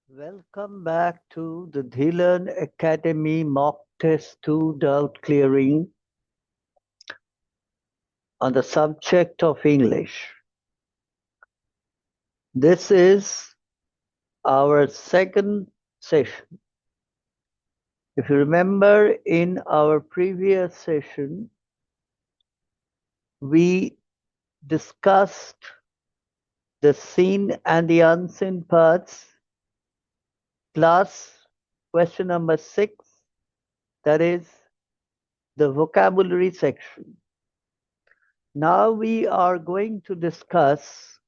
Welcome back to the Dhilan Academy Mock Test 2 Doubt Clearing on the subject of English. This is our second session. If you remember, in our previous session, we discussed the seen and the unseen parts, plus question number 6, that is the vocabulary section. Now we are going to discuss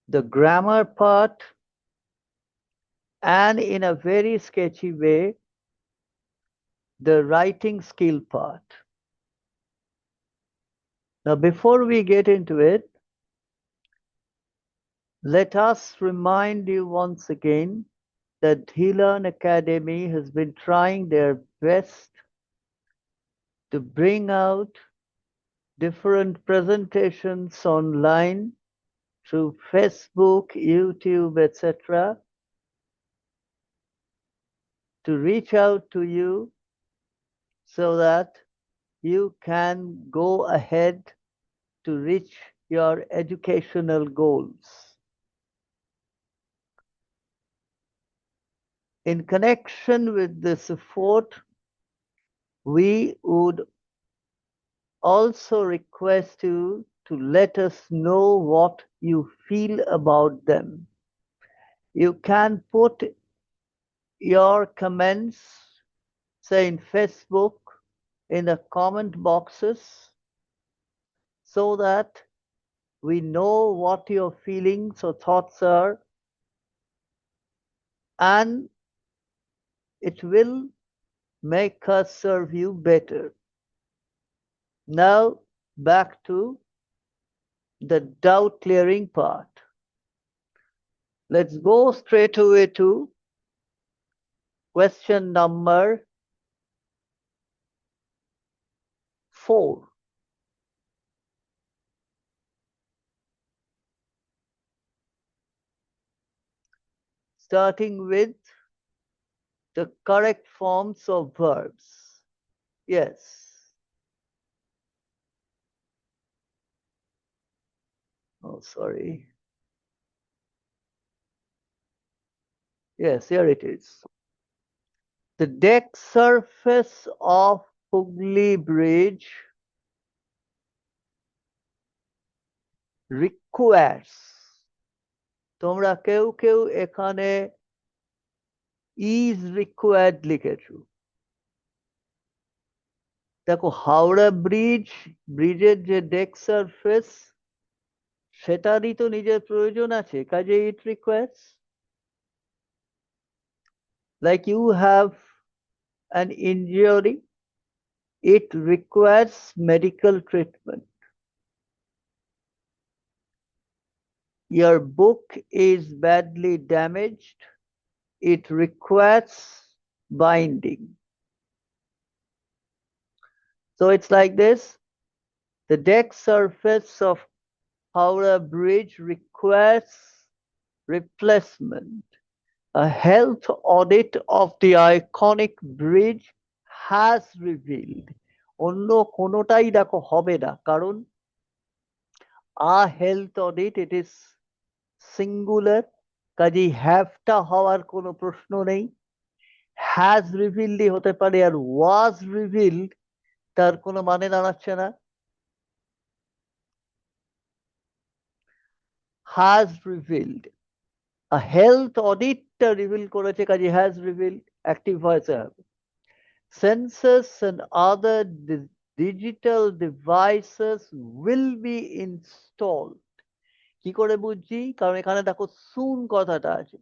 the grammar part and in a very sketchy way, the writing skill part. Now, before we get into it, let us remind you once again that Dhilan Academy has been trying their best to bring out different presentations online through Facebook, YouTube, etc., to reach out to you so that you can go ahead to reach your educational goals. In connection with this effort, we would also request you to let us know what you feel about them. You can put your comments, say in Facebook, in the comment boxes so that we know what your feelings or thoughts are, and it will make us serve you better. Now, back to the doubt clearing part. Let's go straight away to question number 4. Starting with the correct forms of verbs. Yes. Oh, sorry. Yes, here it is. The deck surface of Hooghly Bridge requires. তোমরা কেউ কেউ এখানে is required লিখেছো। দেখো হাওড়া ব্রিজের যে day surface সেটারই তো নিজের প্রয়োজন আছে, কাজে it requires. Like you have an injury, it requires medical treatment. Your book is badly damaged, it requires binding. So it's like this. The deck surface of Howrah Bridge requires replacement. A health audit of the iconic bridge has revealed. অন্য কোনোটাই দেখো হবে না, কারণ a health audit, it is singular, কাজেই হ্যাভটা হওয়ার কোনো প্রশ্ন নেই। হ্যাজ রিভিলডই হতে পারে, আর ওয়াজ রিভিলড তার কোনো মানে দাঁড়াচ্ছে না। has revealed, a health auditটা রিভিল করেছে, কাজে has revealed অ্যাক্টিভ ভয়েসে হবে। Sensors and other digital devices will be installed. কি করে বুঝছি? কারণ এখানে দেখো soon কথাটা আছে।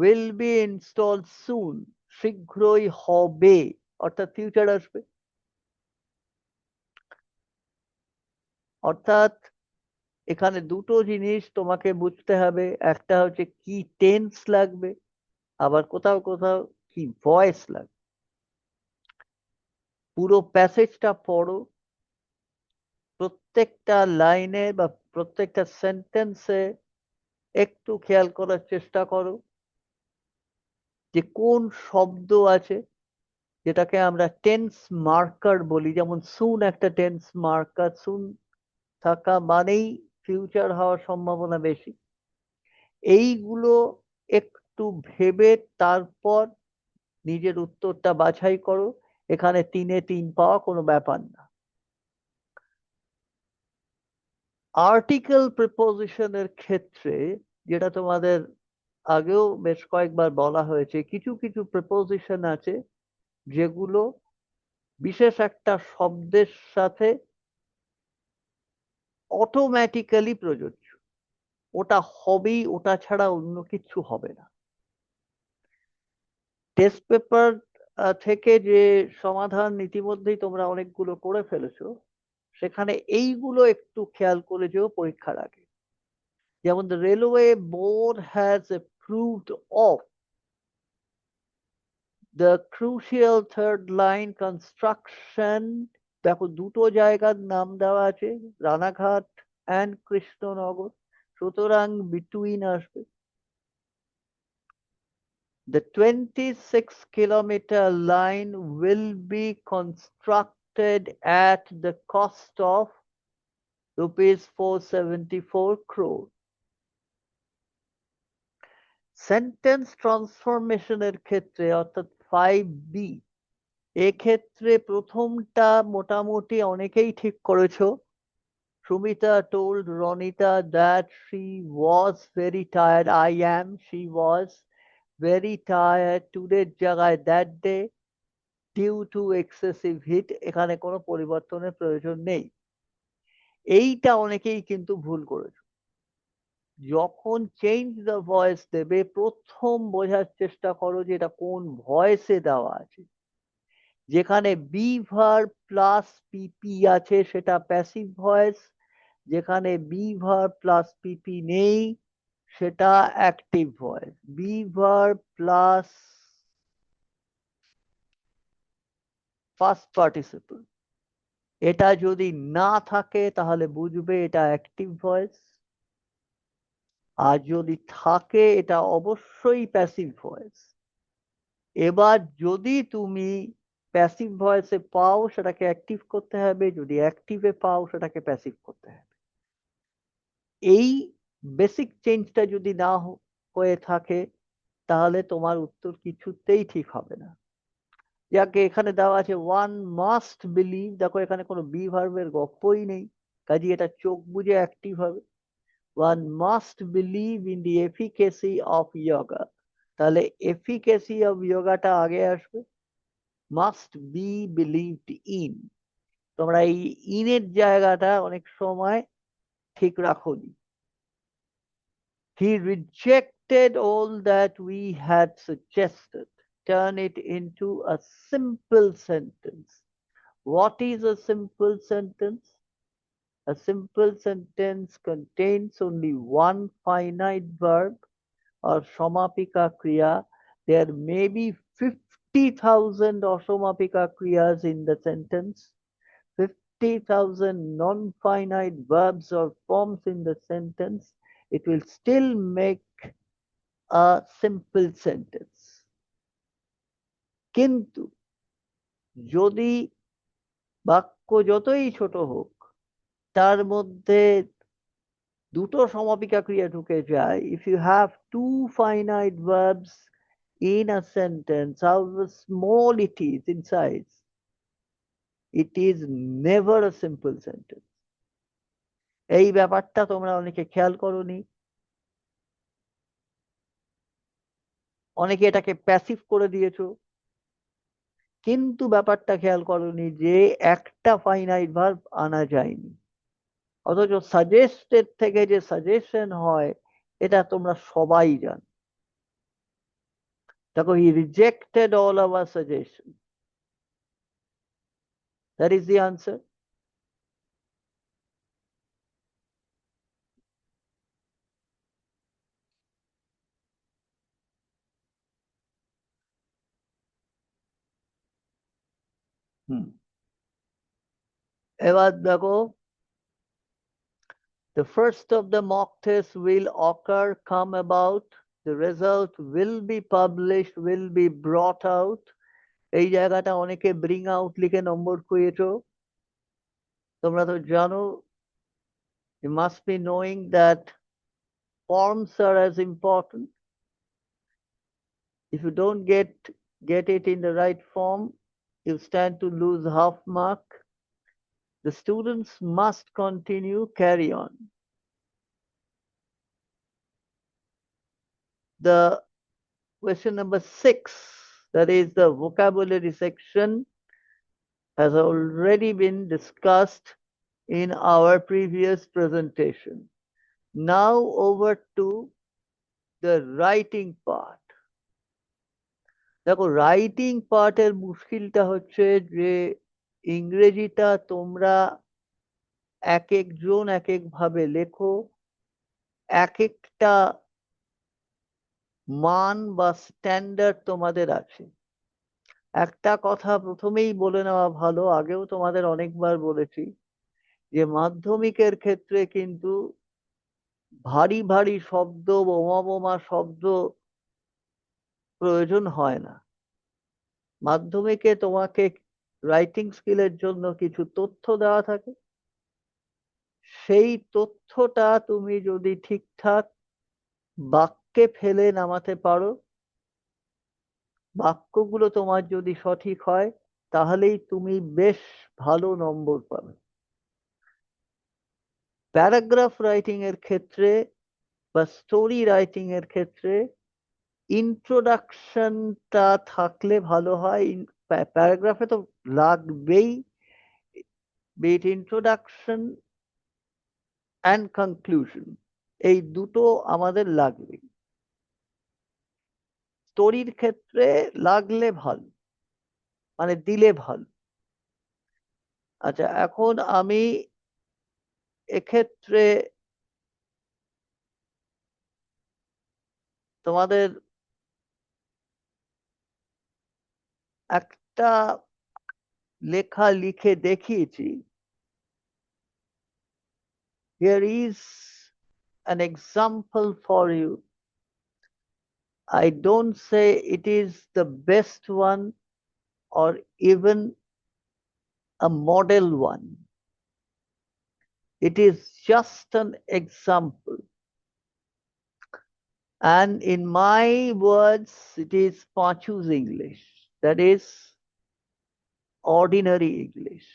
will be installed soon, শীঘ্রই হবে, অর্থাৎ ফিউচার আসবে। অর্থাৎ এখানে দুটো জিনিস তোমাকে বুঝতে হবে, একটা হচ্ছে কি টেন্স লাগবে, আবার কোথাও কোথাও কি ভয়েস লাগবে। পুরো প্যাসেজটা পড়ো, প্রত্যেকটা লাইনে বা প্রত্যেকটা সেন্টেন্সে একটু খেয়াল করার চেষ্টা করো যে কোন শব্দ আছে যেটাকে আমরা টেন্স মার্কার বলি, যেমন সুন একটা টেন্স মার্কার, সুন থাকা মানেই ফিউচার হওয়ার সম্ভাবনা বেশি। এইগুলো একটু ভেবে তারপর নিজের উত্তরটা বাছাই করো। এখানে 3-এ 3 পাওয়া কোনো ব্যাপার না। আর্টিকেল প্রিপোজিশনের ক্ষেত্রে, যেটা তোমাদের আগেও বেশ কয়েকবার বলা হয়েছে, কিছু কিছু প্রিপোজিশন আছে যেগুলো বিশেষ একটা শব্দের সাথে অটোমেটিক্যালি প্রযোজ্য। ওটা হবেই, ওটা ছাড়া অন্য কিছু হবে না। টেস্ট পেপার থেকে যে সমাধান ইতিমধ্যেই তোমরা অনেকগুলো করে ফেলেছো, সেখানে এইগুলো একটু খেয়াল করে যেও পরীক্ষার আগে। যেমন the railway board has approved of the crucial third line construction। দেখো দুটো জায়গার নাম দেওয়া আছে, রানাঘাট অ্যান্ড কৃষ্ণনগর, সুতরাং বিটুইন আসবে। The 26-kilometer line will be constructed at the cost of rupees 474 crore। Sentence ট্রান্সফরমেশনের ক্ষেত্রে অর্থাৎ 5B, এক্ষেত্রে প্রথমটা মোটামুটি অনেকেই ঠিক করেছো। Sumita told Ronita that she was very tired. She was very tired today জায়গায় that day due to excessive heat, এখানে কোনো পরিবর্তনের প্রয়োজন নেই। এইটা অনেকেই কিন্তু ভুল করেছে। যখন চেঞ্জ দ্য ভয়েস দেবে, প্রথম বোঝার চেষ্টা করো যে এটা কোন ভয়েসে দেওয়া আছে। যেখানে বি ভার্ব প্লাস পিপি আছে সেটা প্যাসিভ ভয়েস, যেখানে বি ভার্ব প্লাস পিপি নেই সেটা active voice. Be verb plus first participle, এটা যদি না থাকে তাহলে বুঝবে এটা অ্যাক্টিভ ভয়েস, আর যদি থাকে এটা অবশ্যই প্যাসিভ ভয়েস। এবার যদি তুমি প্যাসিভ ভয়েসে পাও সেটাকে অ্যাক্টিভ করতে হবে, যদি অ্যাক্টিভে পাও সেটাকে প্যাসিভ করতে হবে। এই বেসিক চেঞ্জটা যদি না হয়ে থাকে তাহলে তোমার উত্তর কিছুতেই ঠিক হবে না। যাকে এখানে দেওয়া আছে ওয়ান মাস্ট বিলিভ, দেখো এখানে কোনো বি ভার্বের গপ্পই নেই, কাজে এটা চোখ বুঝে অ্যাক্টিভ হবে। One must believe in the efficacy of yoga, তাহলে এফিকেসি অফ যোগাটা আগে আসবে, মাস্ট বি বিলিভড ইন। তোমরা এই ইনের জায়গাটা অনেক সময় ঠিক রাখোনি। He rejected all that we had suggested. Turn it into a simple sentence. What is a simple sentence? A simple sentence contains only one finite verb or Samapika Kriya. There may be 50,000 Asamapika Kriyas in the sentence, 50,000 non-finite verbs or forms in the sentence. It will still make a simple sentence. কিন্তু যদি বাক্য যতই ছোট হোক তার মধ্যে দুটো সমাপিকা ক্রিয়া ঢুকে যায়, if you have two finite verbs in a sentence, however small it is in size, it is never a simple sentence। এই ব্যাপারটা তোমরা অনেকে খেয়াল করোনি, অনেকে এটাকে প্যাসিভ করে দিয়েছো, কিন্তু ব্যাপারটা খেয়াল করোনি যে একটা ফাইনাইট ভার্ব আনা যায়নি। অথচ সাজেস্টেড থেকে যে সাজেশন হয় এটা তোমরা সবাই জানো। দেখো, he rejected all our suggestion, that is the answer. হুম, এবার দেখো The first of the mock tests will occur, come about, the result will be published, will be brought out. এই জায়গাটা অনেকে bring out লিখে নম্বর খুঁয়েছো। তোমরা তো জানো, you must be knowing that forms are as important. If you don't get it in the right form, you stand to lose half mark. The students must continue, carry on. The question number 6, that is the vocabulary section, has already been discussed in our previous presentation. Now over to the writing part. দেখো, writing পার্টের মুশকিলটা হচ্ছে যে ইংরেজিটা তোমরা এক একজন এক এক ভাবে লেখো, এক একটা মান বা স্ট্যান্ডার্ড তোমাদের আছে। একটা কথা প্রথমেই বলে নেওয়া ভালো, আগেও তোমাদের অনেকবার বলেছি, যে মাধ্যমিকের ক্ষেত্রে কিন্তু ভারী ভারী শব্দ, বোমা বোমা শব্দ প্রয়োজন হয় না। মাধ্যমিকে তোমাকে রাইটিং স্কিলের জন্য কিছু তথ্য দেওয়া থাকে, সেই তথ্যটা তুমি যদি ঠিকঠাক বাক্যে ফেলে নামাতে পারো, বাক্যগুলো তোমার যদি সঠিক হয়, তাহলেই তুমি বেশ ভালো নম্বর পাবে। প্যারাগ্রাফ রাইটিং এর ক্ষেত্রে বা স্টোরি রাইটিং এর ক্ষেত্রে ইন্ট্রোডাকশনটা থাকলে ভালো হয়। প্যারাগ্রাফে তো লাগবেই, বিট ইন্ট্রোডাকশন অ্যান্ড কনক্লুশন, এই দুটো আমাদের লাগবে। স্টোরির ক্ষেত্রে লাগলে ভালো, মানে দিলে ভালো। আচ্ছা, এখন আমি এক্ষেত্রে তোমাদের একটা লেখা লিখে দেখিয়েছি। Here is an example for you. I don't say it is the best one or even a model one. It is just an example. And in my words, it is Pachu's English. That is ordinary English.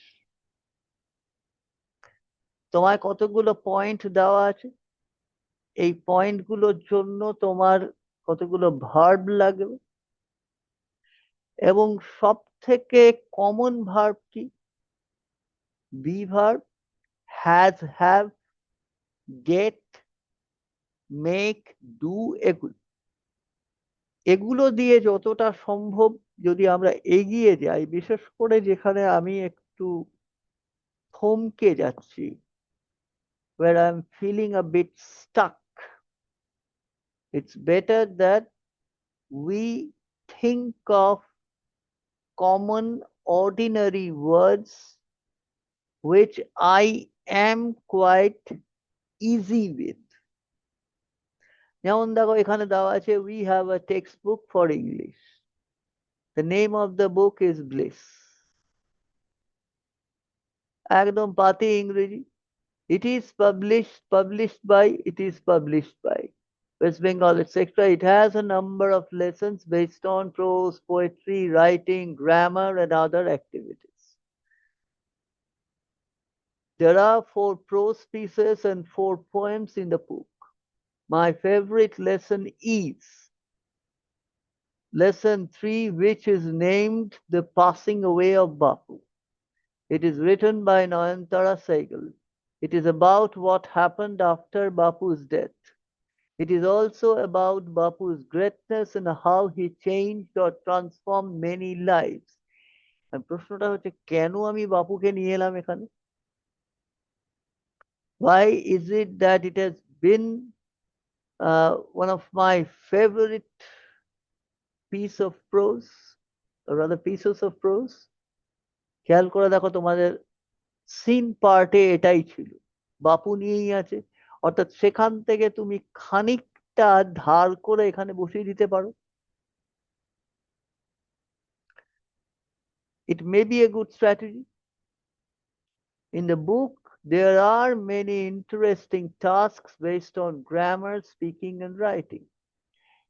তোমায় কতগুলো point দেওয়া আছে, এই পয়েন্টগুলোর জন্য তোমার কতগুলো verb লাগবে, এবং সব থেকে কমন ভার্ব কি? Be verb, has, have, get, make, do, এগুলো। এগুলো দিয়ে যতটা সম্ভব যদি আমরা এগিয়ে যাই, বিশেষ করে যেখানে আমি একটু থমকে যাচ্ছি, where I'm feeling a bit stuck, it's better that we think of common ordinary words which I am quite easy with. যেমন দেখো, এখানে দেওয়া আছে, we have a textbook for English. The name of the book is Bliss. একদম পাতি ইংরেজি। It is published by, it is published by West Bengal, etc. It has a number of lessons based on prose, poetry, writing, grammar, and other activities. There are 4 prose pieces and 4 poems in the book. My favorite lesson is lesson 3, which is named The Passing Away of Bapu. It is written by Nayantara Sehgal. It is about what happened after Bapu's death. It is also about Bapu's greatness and how he changed or transformed many lives. আর প্রশ্নটা হচ্ছে, কেন আমি বাপুকে নিয়ে এলাম এখানে? Why is it that it has been one of my favorite piece of prose, or rather pieces of prose? খেয়াল করে দেখো, তোমাদের সিন পার্টে এটাই ছিল, বাপু নিয়েই আছে। অর্থাৎ সেখান থেকে তুমি খানিকটা ধার করে এখানে বসিয়ে দিতে পারো। It may be a good strategy. In the book, there are many interesting tasks based on grammar, speaking, and writing.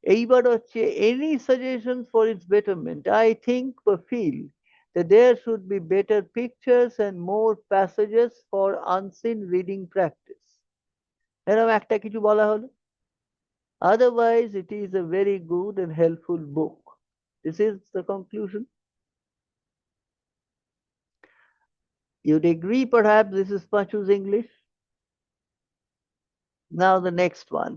এইবার হচ্ছে any suggestions for its betterment? I think or feel that there should be better pictures and more passages for unseen reading practice. এরকম একটা কিছু বলা হলো। Otherwise, it is a very good and helpful book. This is the conclusion. You'd agree, perhaps, this is Pachu's English. Now the next one.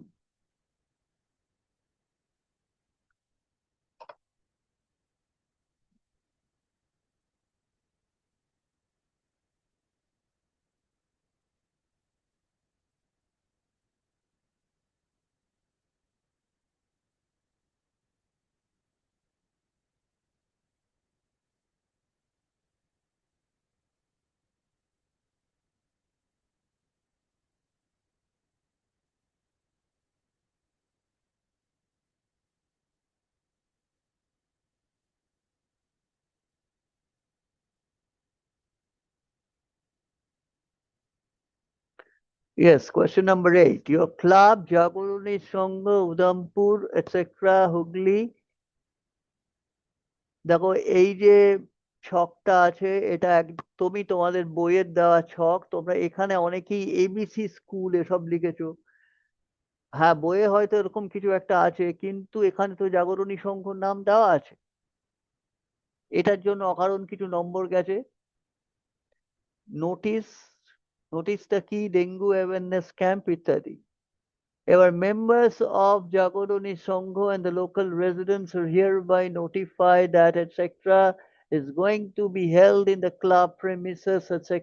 Yes, question number 8. Your club, Jagoroni Sangha, Udhampur, etc., Hugli. দেখো এই যে ছকটা আছে এটা একদমই তোমাদের বইয়ের দেওয়া ছক। তোমরা এখানে অনেকেই এবিসি স্কুল এসব লিখেছো। হ্যাঁ, বইয়ে হয়তো এরকম কিছু একটা আছে, কিন্তু এখানে তো জাগরণী সংঘর নাম দেওয়া আছে। এটার জন্য অকারণ কিছু নম্বর গেছে। নোটিশ, নোটিশটা কি? ডেঙ্গু অ্যাওয়ারনেস ক্যাম্প ইত্যাদি। Our members of Jagodoni Sangho and the local residents are hereby notified that etc. is going to be held in the club premises etc.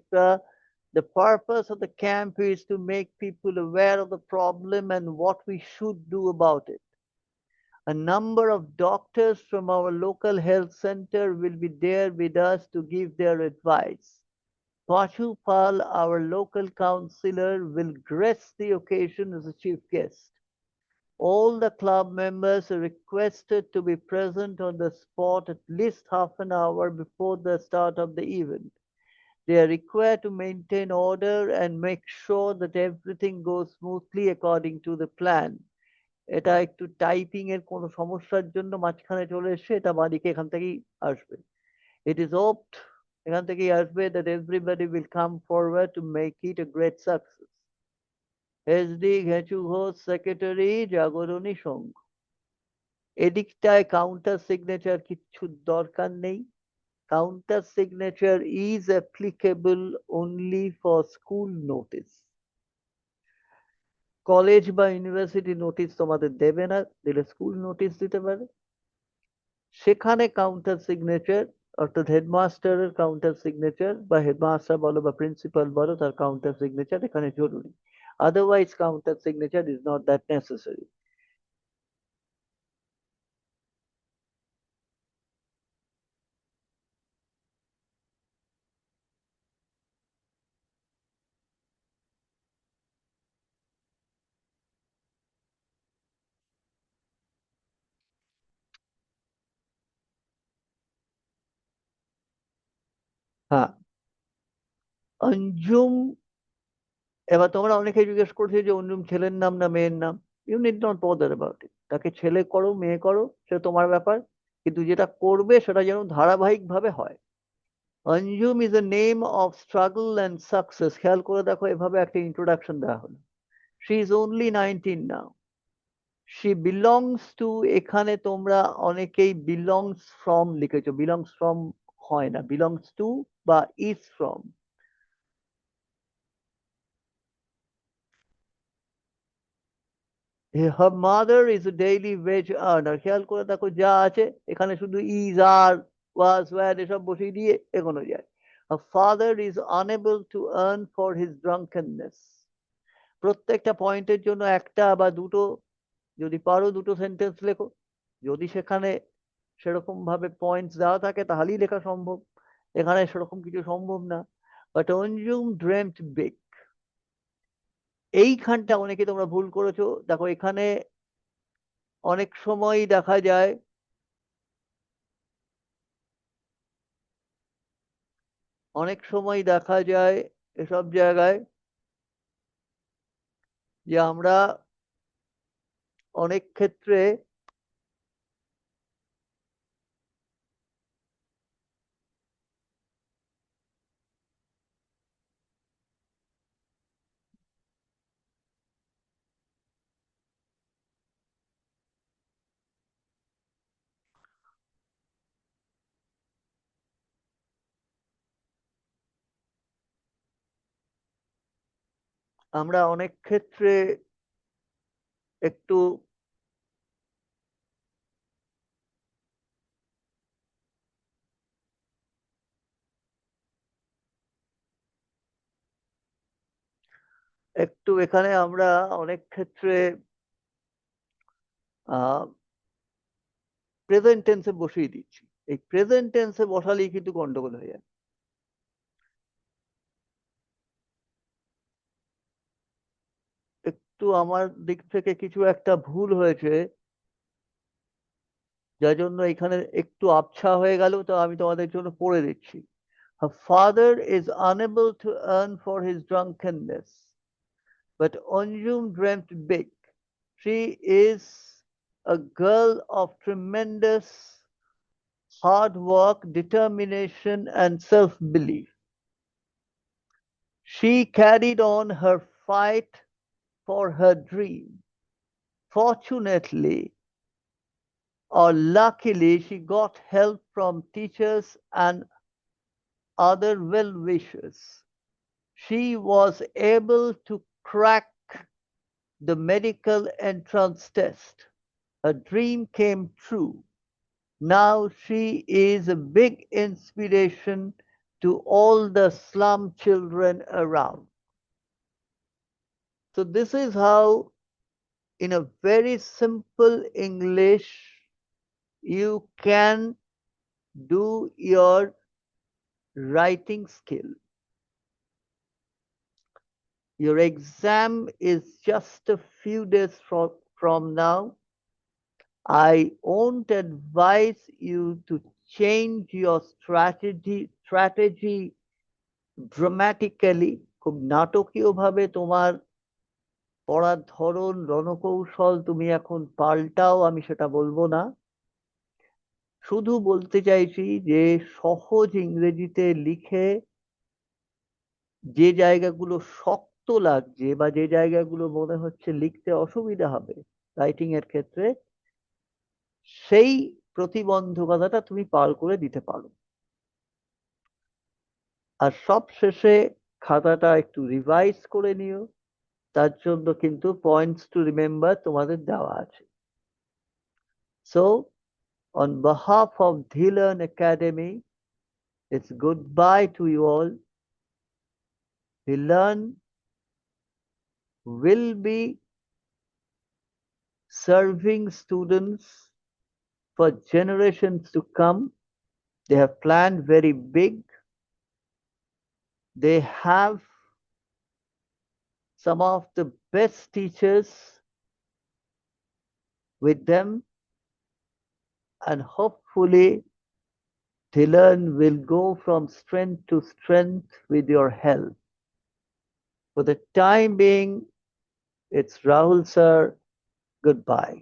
The purpose of the camp is to make people aware of the problem and what we should do about it. A number of doctors from our local health center will be there with us to give their advice. Pachu Pal, our local councillor, will grace the occasion as a chief guest. All the club members are requested to be present on the spot at least half an hour before the start of the event. They are required to maintain order and make sure that everything goes smoothly according to the plan. এটা একটু typing এর কোনো সমস্যার জন্য মাঝখানে চলে এসে এটা বাদিকে এখান থেকেই আসবে। It is hoped এখান থেকেই আসবে that everybody will come forward to make it a great success. S D Ghenchu Ghosh, secretary, Jagarani Sangha. এদিকটায় কাউন্টার সিগনেচার কিচ্ছু দরকার নেই। Counter signature is applicable only for school notice. College বা ইউনিভার্সিটি নোটিস তোমাদের দেবে না, দিলে স্কুল নোটিস দিতে পারে। সেখানে কাউন্টার সিগনেচার অর্থাৎ হেডমাস্টারের কাউন্টার সিগনেচার বা হেডমাস্টার বলো বা প্রিন্সিপাল বলো তার কাউন্টার সিগনেচার এখানে জরুরি। Otherwise counter signature is not that necessary. হ্যাঁ, অঞ্জুম। এবার তোমরা অনেকে জিজ্ঞেস করছে যে অঞ্জুম ছেলের নাম না মেয়ের নাম। You need not bother about it. তাকে ছেলে করো মেয়ে করো সেটা তোমার ব্যাপার, কিন্তু যেটা করবে সেটা যেন ধারাবাহিক ভাবে হয়। Anjum is a name of struggle and success. খেয়াল করে দেখো এভাবে একটা ইন্ট্রোডাকশন দেওয়া হলো। She is only 19 now. She belongs to, এখানে তোমরা অনেকেই বিলংস ফ্রম লিখেছো, বিলংস ফ্রম হয় না, বিলংস টু বা is from. her mother is a daily wage earner। খেয়াল করে দেখো যা আছে এখানে শুধু ইজ আর ওয়াজ ওয়ার এসব বসিয়ে দিয়ে এগোনো যায়। her father is unable to earn for his drunkenness। প্রত্যেকটা পয়েন্টের জন্য একটা বা দুটো, যদি পারো দুটো সেন্টেন্স লেখো। যদি সেখানে সেরকম ভাবে পয়েন্টস দেওয়া থাকে তাহলেই লেখা সম্ভব। এখানে সেরকম কিছু সম্ভব না। But Anjum dreamt big. এইখানটা অনেকে তোমরা ভুল করেছো। দেখো এখানে অনেক সময় দেখা যায় এসব জায়গায় যে আমরা অনেক ক্ষেত্রে একটু এখানে আমরা অনেক ক্ষেত্রে প্রেজেন্ট টেন্সে বসিয়ে দিচ্ছি। এই প্রেজেন্ট টেন্সে বসালেই কিন্তু গন্ডগোল হয়ে যায়। একটু আমার দিক থেকে কিছু একটা ভুল হয়েছে, যার জন্য এখানে একটু আবছা হয়ে গেল, তো আমি তোমাদের জন্য পড়ে দিচ্ছি। Her father is unable to earn for his drunkenness, but Anjum dreamt big. She is a girl of tremendous hard work, determination, and self-belief. She carried on her fight for her dream. Fortunately, or luckily, she got help from teachers and other well-wishers. She was able to crack the medical entrance test. Her dream came true. Now she is a big inspiration to all the slum children around. So this is how, in a very simple English, you can do your writing skill. Your exam is just a few days from now. I won't advise you to change your strategy dramatically. খুব নাটকীয়ভাবে তোমার পড়ার ধরন রণকৌশল তুমি এখন পাল্টাও, আমি সেটা বলবো না। শুধু বলতে চাইছি যে সহজ ইংরেজিতে লিখে যে জায়গাগুলো শক্ত লাগছে বা যে জায়গাগুলো মনে হচ্ছে লিখতে অসুবিধা হবে রাইটিং এর ক্ষেত্রে, সেই প্রতিবন্ধকতাটা তুমি পার করে দিতে পারো। আর সব শেষে খাতাটা একটু রিভাইজ করে নিও, তার জন্য কিন্তু পয়েন্টস টু রিমেম্বার তোমাদের দেওয়া আছে। So on behalf of Dhilan Academy, it's goodbye to you all. Dhilan will be serving students for generations to come. They have planned very big. They have some of the best teachers with them, and hopefully Dhilan will go from strength to strength with your help. For the time being, it's Rahul sir. Goodbye.